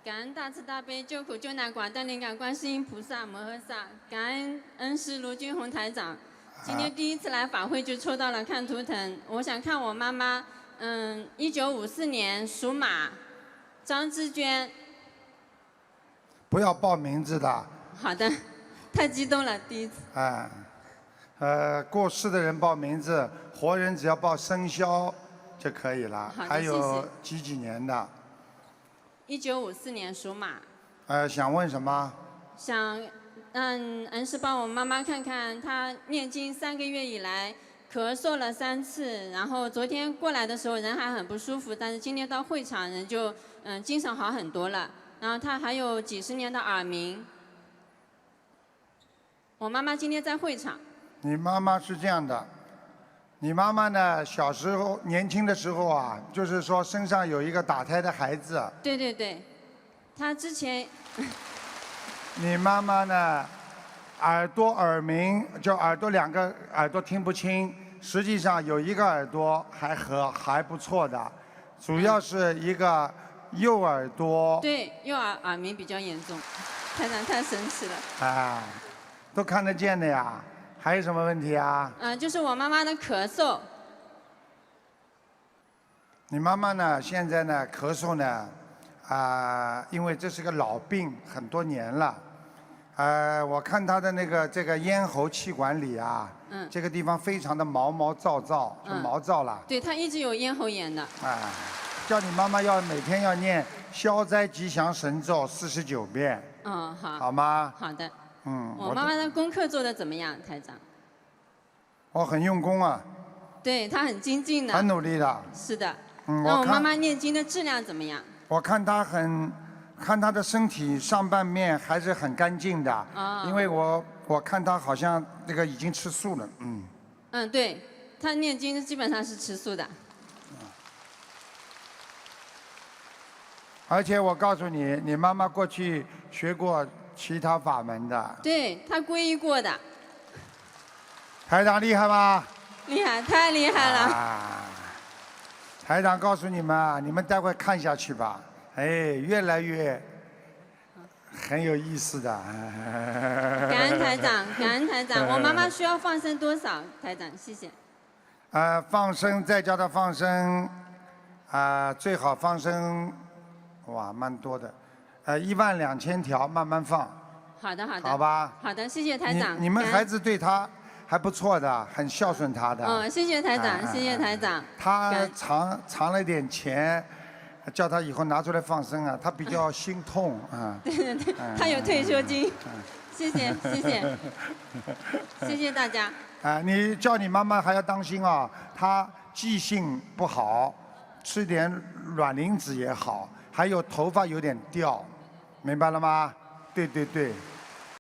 感恩大慈大悲救苦救难广大灵感观世音菩萨摩诃萨，感恩恩师卢军宏台长。今天第一次来法会就抽到了看图腾，我想看我妈妈，1954年属马，张志娟。不要报名字的。好的，太激动了，第一次。过世的人报名字，活人只要报生肖就可以了。好的，还有谢谢。几年的1954年属马。想问什么？想让恩师帮我妈妈看看，她念经3个月以来咳嗽了3次，然后昨天过来的时候人还很不舒服，但是今天到会场人就精神好很多了。然后她还有几十年的耳鸣。我妈妈今天在会场。你妈妈是这样的，你妈妈呢，小时候年轻的时候啊，就是说身上有一个打胎的孩子。对对对，她之前。你妈妈呢，耳鸣，就耳朵2个耳朵听不清，实际上有1个耳朵还不错的，主要是一个右耳朵。对，右耳鸣比较严重，台长太神奇了。都看得见的呀。还有什么问题啊？就是我妈妈的咳嗽。你妈妈呢？现在呢，咳嗽呢，因为这是个老病，很多年了。我看她的这个咽喉气管里啊，这个地方非常的毛毛躁躁，就毛躁了。对，她一直有咽喉炎的。叫你妈妈每天要念消灾吉祥神咒49遍。好。好吗？好的。我妈妈的功课做得怎么样，台长？我很用功啊。对，她很精进的。很努力的。是的。那我妈妈念经的质量怎么样？我看她的身体上半面还是很干净的。因为我看她好像那个已经吃素了。对，她念经基本上是吃素的。而且我告诉你，你妈妈过去学过其他法门的。对，她皈依过的。台长厉害吧？厉害，太厉害了。台长告诉你们啊，你们待会看下去吧，越来越很有意思的。感恩台长，感恩台长。我妈妈需要放生多少？台长，谢谢。放生再叫她放生，最好放生，哇，蛮多的，12000条，慢慢放。好的，好的。好吧。好的，谢谢台长。你们孩子对她还不错的，很孝顺她的。谢谢台长，谢谢台长。他藏了点钱，叫他以后拿出来放生啊，他比较心痛啊。对对对，他有退休金。谢谢谢谢，谢谢大家。你叫你妈妈还要当心啊，她记性不好，吃点卵磷脂也好，还有头发有点掉，明白了吗？对对对。